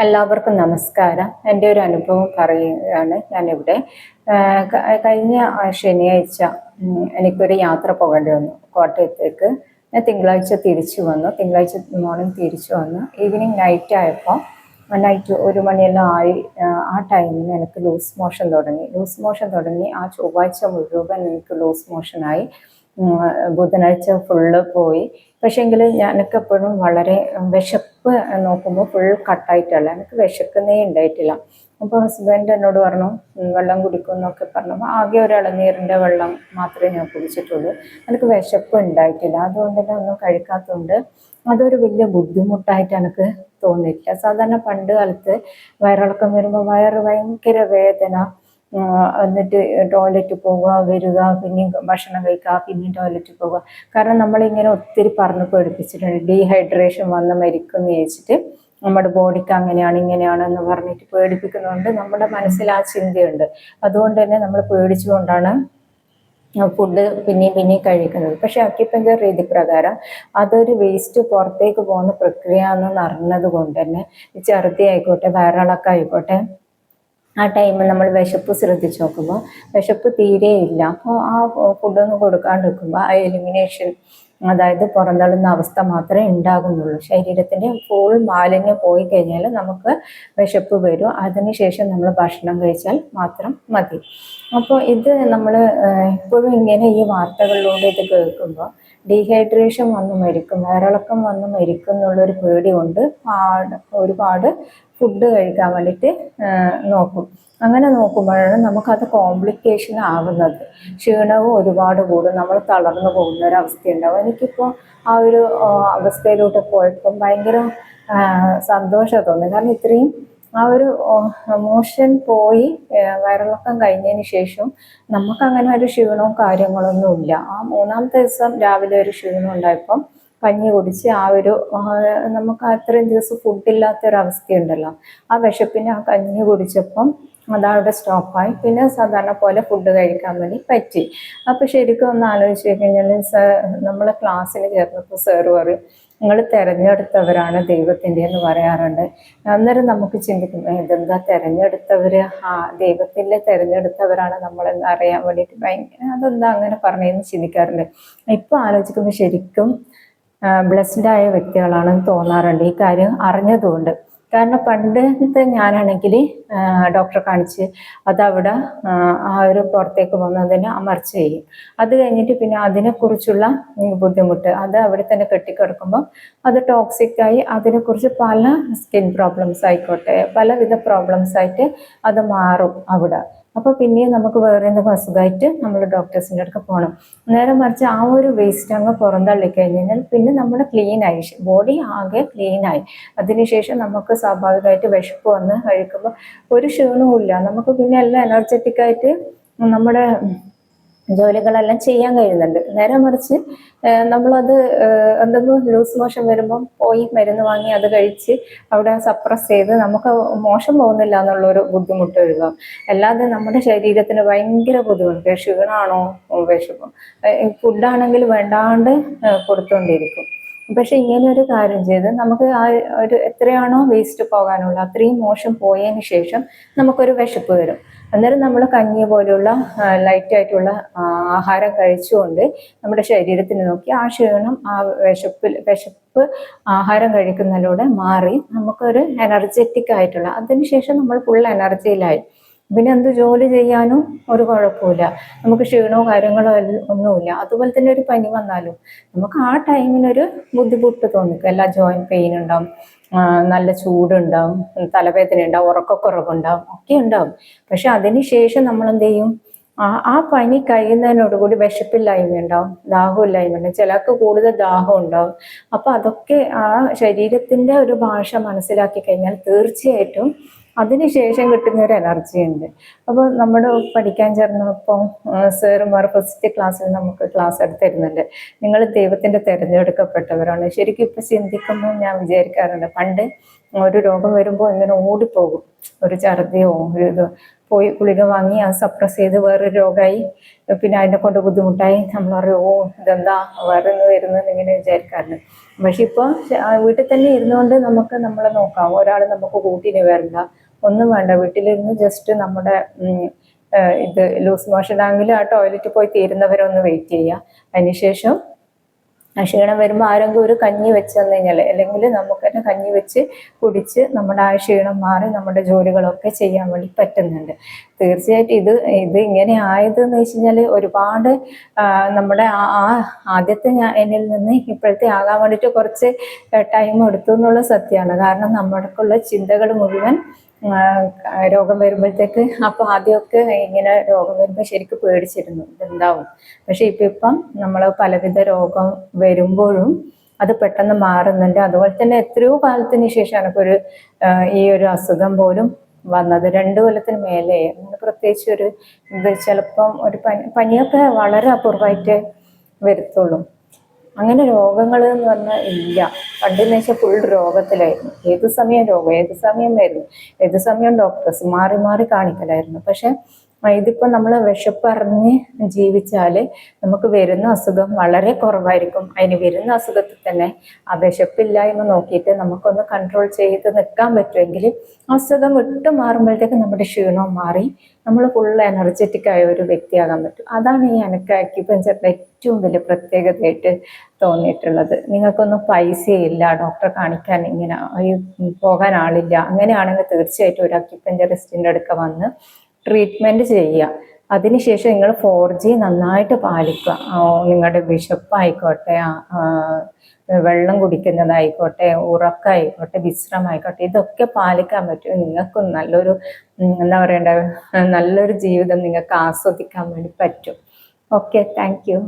എല്ലാവർക്കും നമസ്കാരം. എൻ്റെ ഒരു അനുഭവം പറയുകയാണ് ഞാനിവിടെ. കഴിഞ്ഞ ശനിയാഴ്ച എനിക്കൊരു യാത്ര പോകേണ്ടി വന്നു കോട്ടയത്തേക്ക്. ഞാൻ തിങ്കളാഴ്ച തിരിച്ചു വന്നു. തിങ്കളാഴ്ച മോർണിംഗ് തിരിച്ചു വന്നു. ഈവനിങ് നൈറ്റ് ആയപ്പോൾ നൈറ്റ് 1 മണിയെല്ലാം ആയി. ആ ടൈമിൽ എനിക്ക് ലൂസ് മോഷൻ തുടങ്ങി. ആ ചൊവ്വാഴ്ച മുഴുവൻ എനിക്ക് ലൂസ് മോഷനായി. ബുധനാഴ്ച ഫുള്ള് പോയി. പക്ഷേങ്കിൽ എനിക്കെപ്പോഴും വളരെ വിശപ്പ് നോക്കുമ്പോൾ ഫുൾ കട്ടായിട്ടല്ല, എനിക്ക് വിശക്കുന്നേ ഉണ്ടായിട്ടില്ല. അപ്പോൾ ഹസ്ബൻഡ് എന്നോട് പറഞ്ഞു വെള്ളം കുടിക്കും എന്നൊക്കെ പറഞ്ഞു. ആകെ ഒരു ഇളനീരിൻ്റെ വെള്ളം മാത്രമേ ഞാൻ കുടിച്ചിട്ടുള്ളൂ. എനിക്ക് വിശപ്പ് ഉണ്ടായിട്ടില്ല. അതുകൊണ്ട് തന്നെ ഒന്നും കഴിക്കാത്തതുകൊണ്ട് അതൊരു വലിയ ബുദ്ധിമുട്ടായിട്ട് എനിക്ക് തോന്നിയിട്ടില്ല. സാധാരണ പണ്ട് കാലത്ത് വയറിളക്കം വരുമ്പോൾ വയറ് ഭയങ്കര വേദന, എന്നിട്ട് ടോയ്ലറ്റിൽ പോവുക, വരിക, പിന്നെയും ഭക്ഷണം കഴിക്കുക, പിന്നെയും ടോയ്ലറ്റിൽ പോവുക. കാരണം നമ്മളിങ്ങനെ ഒത്തിരി പറഞ്ഞ് പേടിപ്പിച്ചിട്ടുണ്ട്. ഡീഹൈഡ്രേഷൻ വന്ന് മരിക്കും എന്ന് ചോദിച്ചിട്ട് നമ്മുടെ ബോഡിക്ക് അങ്ങനെയാണ് ഇങ്ങനെയാണെന്ന് പറഞ്ഞിട്ട് പേടിപ്പിക്കുന്നതുകൊണ്ട് നമ്മുടെ മനസ്സിൽ ആ ചിന്തയുണ്ട്. അതുകൊണ്ട് തന്നെ നമ്മൾ പേടിച്ചുകൊണ്ടാണ് ഫുഡ് പിന്നെയും കഴിക്കുന്നത്. പക്ഷെ അക്യുപഞ്ചർ രീതി പ്രകാരം അതൊരു വേസ്റ്റ് പുറത്തേക്ക് പോകുന്ന പ്രക്രിയ എന്ന് അറിഞ്ഞത് കൊണ്ട് തന്നെ ഛർദി ആയിക്കോട്ടെ, വയറിളക്കമായിക്കോട്ടെ, ആ ടൈമിൽ നമ്മൾ വിശപ്പ് ശ്രദ്ധിച്ച് നോക്കുമ്പോൾ വിശപ്പ് തീരെയില്ല. അപ്പോൾ ആ ഫുഡൊന്നും കൊടുക്കാണ്ടിരിക്കുമ്പോൾ ആ എലിമിനേഷൻ, അതായത് പുറന്തള്ളുന്ന അവസ്ഥ മാത്രമേ ഉണ്ടാകുന്നുള്ളൂ. ശരീരത്തിൻ്റെ ഫുൾ മാലിന്യം പോയി കഴിഞ്ഞാൽ നമുക്ക് വിശപ്പ് വരും. അതിനുശേഷം നമ്മൾ ഭക്ഷണം കഴിച്ചാൽ മാത്രം മതി. അപ്പോൾ ഇത് നമ്മൾ എപ്പോഴും ഇങ്ങനെ ഈ വാർത്തകളിലൂടെ ഇത് കേൾക്കുമ്പോൾ ഡീഹൈഡ്രേഷൻ വന്ന് മരിക്കും, വയറിളക്കം വന്ന് മരിക്കും എന്നുള്ളൊരു പേടി കൊണ്ട് ഒരുപാട് ഫുഡ് കഴിക്കാൻ വേണ്ടിയിട്ട് നോക്കും. അങ്ങനെ നോക്കുമ്പോഴാണ് നമുക്കത് കോംപ്ലിക്കേഷൻ ആവുന്നത്. ക്ഷീണവും ഒരുപാട് കൂടും, നമ്മൾ തളർന്നു പോകുന്ന ഒരവസ്ഥയുണ്ടാവും. എനിക്കിപ്പോൾ ആ ഒരു അവസ്ഥയിലൂടെ പോയപ്പം ഭയങ്കര സന്തോഷം തോന്നി. കാരണം ഇത്രയും ആ ഒരു മോഷൻ പോയി വയറിളക്കം കഴിഞ്ഞതിന് ശേഷം നമുക്കങ്ങനെ ഒരു ക്ഷീണവും കാര്യങ്ങളൊന്നും ഇല്ല. ആ 3-ാമത്തെ ദിവസം രാവിലെ ഒരു ക്ഷീണം ഉണ്ടായപ്പം കഞ്ഞി കുടിച്ച് ആ ഒരു നമുക്ക് അത്രയും ദിവസം ഫുഡില്ലാത്തൊരവസ്ഥയുണ്ടല്ലോ, ആ വിശപ്പിന് ആ കഞ്ഞി കുടിച്ചപ്പം അതവിടെ സ്റ്റോപ്പായി. പിന്നെ സാധാരണ പോലെ ഫുഡ് കഴിക്കാൻ വേണ്ടി പറ്റി. അപ്പോൾ ശരിക്കും ഒന്ന് ആലോചിച്ച് കഴിഞ്ഞാൽ നമ്മൾ ക്ലാസ്സിൽ ചേർന്നപ്പോൾ സാറ് പറയും നിങ്ങൾ തിരഞ്ഞെടുത്തവരാണ് ദൈവത്തിൻ്റെ എന്ന് പറയാറുണ്ട്. അന്നേരം നമുക്ക് ചിന്തിക്കും ഇതെന്താ തിരഞ്ഞെടുത്തവർ, ദൈവത്തിൻ്റെ തിരഞ്ഞെടുത്തവരാണ് നമ്മളെന്ന് അറിയാൻ വേണ്ടിയിട്ട് അതെന്താ അങ്ങനെ പറഞ്ഞതെന്ന് ചിന്തിക്കാറുണ്ട്. ഇപ്പോൾ ആലോചിക്കുമ്പോൾ ശരിക്കും ബ്ലെസ്ഡ് ആയ വ്യക്തികളാണെന്ന് തോന്നാറുണ്ട് ഈ കാര്യം അറിഞ്ഞതുകൊണ്ട്. കാരണം പണ്ടത്തെ ഞാനാണെങ്കിൽ ഡോക്ടറെ കാണിച്ച് അതവിടെ ആ ഒരു പുറത്തേക്ക് വന്നതിന് അമർച്ച ചെയ്യും. അത് കഴിഞ്ഞിട്ട് പിന്നെ അതിനെക്കുറിച്ചുള്ള ബുദ്ധിമുട്ട് അത് അവിടെ തന്നെ കെട്ടിക്കിടക്കുമ്പോൾ അത് ടോക്സിക്കായി അതിനെക്കുറിച്ച് പല സ്കിൻ പ്രോബ്ലംസ് ആയിക്കോട്ടെ, പലവിധ പ്രോബ്ലംസ് ആയിട്ട് അത് മാറും അവിടെ. അപ്പോൾ പിന്നെയും നമുക്ക് വേറെ എന്തെങ്കിലും അസുഖമായിട്ട് നമ്മൾ ഡോക്ടേഴ്സിൻ്റെ അടുത്ത് പോകണം. നേരെ മറിച്ച് ആ ഒരു വേസ്റ്റ് അങ്ങ് പുറന്തള്ളി കഴിഞ്ഞാൽ പിന്നെ നമ്മൾ ക്ലീനായി, ബോഡി ആകെ ക്ലീനായി. അതിനുശേഷം നമുക്ക് സ്വാഭാവികമായിട്ട് വിശപ്പ് വന്ന് കഴിക്കുമ്പോൾ ഒരു ക്ഷീണവും ഇല്ല. നമുക്ക് പിന്നെ എല്ലാം എനർജറ്റിക്കായിട്ട് നമ്മുടെ ജോലികളെല്ലാം ചെയ്യാൻ കഴിയുന്നുണ്ട്. നേരെ മറിച്ച് നമ്മളത് എന്തെങ്കിലും ലൂസ് മോഷൻ വരുമ്പം പോയി മരുന്ന് വാങ്ങി അത് കഴിച്ച് അവിടെ സപ്രസ് ചെയ്ത് നമുക്ക് മോശം പോകുന്നില്ല എന്നുള്ളൊരു ബുദ്ധിമുട്ട് ഒഴിവാകും. അല്ലാതെ നമ്മുടെ ശരീരത്തിന് ഭയങ്കര ബുദ്ധിമുട്ട്, ക്ഷീണമാണോ വിശപ്പം, ഫുഡാണെങ്കിൽ വേണ്ടാണ്ട് കൊടുത്തുകൊണ്ടിരിക്കും. പക്ഷെ ഇങ്ങനെ ഒരു കാര്യം ചെയ്ത് നമുക്ക് ആ ഒരു എത്രയാണോ വേസ്റ്റ് പോകാനുള്ള അത്രയും മോശം പോയതിന് ശേഷം നമുക്കൊരു വിശപ്പ് വരും. അന്നേരം നമ്മൾ കഞ്ഞി പോലുള്ള ലൈറ്റായിട്ടുള്ള ആഹാരം കഴിച്ചുകൊണ്ട് നമ്മുടെ ശരീരത്തിന് നോക്കി ആ ക്ഷീണം ആ വിശപ്പ് ആഹാരം കഴിക്കുന്നതിലൂടെ മാറി നമുക്കൊരു എനർജറ്റിക് ആയിട്ടുള്ള, അതിനുശേഷം നമ്മൾ ഫുൾ എനർജിയിലായി. പിന്നെ എന്ത് ജോലി ചെയ്യാനും ഒരു കുഴപ്പമില്ല, നമുക്ക് ക്ഷീണവും കാര്യങ്ങളോ ഒന്നുമില്ല. അതുപോലെ തന്നെ ഒരു പനി വന്നാലും നമുക്ക് ആ ടൈമിനൊരു ബുദ്ധിമുട്ട് തോന്നിക്കും. എല്ലാ ജോയിന്റ് പെയിൻ ഉണ്ടാവും, നല്ല ചൂടുണ്ടാവും, തലവേദന ഉണ്ടാവും, ഉറക്കക്കുറവുണ്ടാവും, ഒക്കെ ഉണ്ടാവും. പക്ഷെ അതിനുശേഷം നമ്മൾ എന്ത് ചെയ്യും, ആ പനി കഴിയുന്നതിനോടുകൂടി വിശപ്പില്ലായ്മ ഉണ്ടാവും, ദാഹമില്ലായ്മ ഉണ്ടാവും, ചിലർക്ക് കൂടുതൽ ദാഹം ഉണ്ടാവും. അപ്പൊ അതൊക്കെ ആ ശരീരത്തിന്റെ ഒരു ഭാഷ മനസ്സിലാക്കി കഴിഞ്ഞാൽ തീർച്ചയായിട്ടും അതിനുശേഷം കിട്ടുന്ന ഒരു എനർജി ഉണ്ട്. അപ്പോൾ നമ്മൾ പഠിക്കാൻ ചേർന്നപ്പോൾ സാറുമാർ ഫസ്റ്റ് ക്ലാസ്സിൽ നമുക്ക് ക്ലാസ് എടുത്തിരുന്നുണ്ട്, നിങ്ങൾ ദൈവത്തിന്റെ തിരഞ്ഞെടുക്കപ്പെട്ടവരാണ്. ശരിക്കും ഇപ്പൊ ചിന്തിക്കുമ്പോൾ ഞാൻ വിചാരിക്കാറുണ്ട്, പണ്ട് ഒരു രോഗം വരുമ്പോൾ ഇങ്ങനെ ഓടിപ്പോകും, ഒരു ഛർദിയോ ഒരു ഇത്. പോയി ഗുളിക വാങ്ങി അത് സപ്രസ് ചെയ്ത് വേറൊരു രോഗമായി, പിന്നെ അതിനെ കൊണ്ട് ബുദ്ധിമുട്ടായി. നമ്മൾ പറയും ഓ ഇതെന്താ വേറെ ഒന്ന് വരുന്നത് ഇങ്ങനെ വിചാരിക്കാറുണ്ട്. പക്ഷെ ഇപ്പോൾ വീട്ടിൽ തന്നെ ഇരുന്നുകൊണ്ട് നമുക്ക് നമ്മളെ നോക്കാം. ഒരാൾ നമുക്ക് കൂട്ടിന് വരില്ല, ഒന്നും വേണ്ട. വീട്ടിലിരുന്ന് ജസ്റ്റ് നമ്മുടെ ഇത് ലൂസ് മോഷൻ ആണെങ്കിൽ ആ ടോയ്ലറ്റിൽ പോയി തീരുന്നവരൊന്ന് വെയിറ്റ് ചെയ്യുക. അതിനുശേഷം ക്ഷീണം വരുമ്പോൾ ആരെങ്കിലും ഒരു കഞ്ഞി വെച്ച് തന്നു കഴിഞ്ഞാൽ, അല്ലെങ്കിൽ നമുക്ക് തന്നെ കഞ്ഞി വെച്ച് കുടിച്ച് നമ്മുടെ ആ ക്ഷീണം മാറി നമ്മുടെ ജോലികളൊക്കെ ചെയ്യാൻ വേണ്ടി പറ്റുന്നുണ്ട്. തീർച്ചയായിട്ടും ഇത് ഇങ്ങനെ ആയതെന്ന് വെച്ച് കഴിഞ്ഞാൽ ഒരുപാട് നമ്മുടെ ആ ആദ്യത്തെ എന്നിൽ നിന്ന് ഇപ്പോഴത്തെ ആകാൻ വേണ്ടിയിട്ട് കുറച്ച് ടൈം എടുത്തു എന്നുള്ള സത്യമാണ്. കാരണം നമ്മൾക്കുള്ള ചിന്തകൾ മുഴുവൻ രോഗം വരുമ്പോഴത്തേക്ക്, അപ്പോൾ ആദ്യമൊക്കെ ഇങ്ങനെ രോഗം വരുമ്പോൾ ശരിക്കും പേടിച്ചിരുന്നു ഇതെന്താവും. പക്ഷെ ഇപ്പം നമ്മൾ പലവിധ രോഗം വരുമ്പോഴും അത് പെട്ടെന്ന് മാറുന്നുണ്ട്. അതുപോലെ തന്നെ എത്രയോ കാലത്തിന് ശേഷമാണ് ഇപ്പോൾ ഈ ഒരു അസുഖം പോലും വന്നത്. 2 കൊല്ലത്തിന് മേലെ. പ്രത്യേകിച്ച് ഇത് ചിലപ്പം ഒരു പനിയൊക്കെ വളരെ അപൂർവമായിട്ട് വരുത്തുള്ളൂ. അങ്ങനെ രോഗങ്ങൾ എന്ന് പറഞ്ഞാൽ ഇല്ല. പണ്ടെന്ന് വെച്ചാൽ ഫുൾ രോഗത്തിലായിരുന്നു. ഏത് സമയം രോഗം, ഏത് സമയം വരുന്നു, ഏത് സമയം ഡോക്ടേഴ്സ് മാറി മാറി കാണിക്കലായിരുന്നു. പക്ഷെ ഇതിപ്പോൾ നമ്മൾ വിശപ്പറിഞ്ഞ് ജീവിച്ചാൽ നമുക്ക് വരുന്ന അസുഖം വളരെ കുറവായിരിക്കും. അതിന് വരുന്ന അസുഖത്തിൽ തന്നെ ആ വിശപ്പില്ലായ്മ നോക്കിയിട്ട് നമുക്കൊന്ന് കൺട്രോൾ ചെയ്ത് നിൽക്കാൻ പറ്റുമെങ്കിൽ അസുഖം വിട്ടു മാറുമ്പോഴത്തേക്ക് നമ്മുടെ ക്ഷീണവും മാറി നമ്മൾ ഫുൾ എനർജറ്റിക് ആയ ഒരു വ്യക്തിയാകാൻ പറ്റും. അതാണ് ഈ അക്യുപഞ്ചറിന്റെ ഏറ്റവും വലിയ പ്രത്യേകതയായിട്ട് തോന്നിയിട്ടുള്ളത്. നിങ്ങൾക്കൊന്നും പൈസയില്ല ഡോക്ടറെ കാണിക്കാൻ, ഇങ്ങനെ പോകാൻ ആളില്ല, അങ്ങനെയാണെങ്കിൽ തീർച്ചയായിട്ടും ഒരു അക്യുപഞ്ചറിസ്റ്റിൻ്റെ അടുക്ക വന്ന് ട്രീറ്റ്മെൻറ്റ് ചെയ്യുക. അതിനുശേഷം നിങ്ങൾ 4G നന്നായിട്ട് പാലിക്കുക. നിങ്ങളുടെ വിശപ്പായിക്കോട്ടെ, വെള്ളം കുടിക്കുന്നതായിക്കോട്ടെ, ഉറക്കമായിക്കോട്ടെ, വിശ്രമമായിക്കോട്ടെ, ഇതൊക്കെ പാലിക്കാൻ പറ്റും. നിങ്ങൾക്കും നല്ലൊരു എന്താ പറയണ്ടേ, നല്ലൊരു ജീവിതം നിങ്ങൾക്ക് ആസ്വദിക്കാൻ വേണ്ടി പറ്റും. Okay, thank you.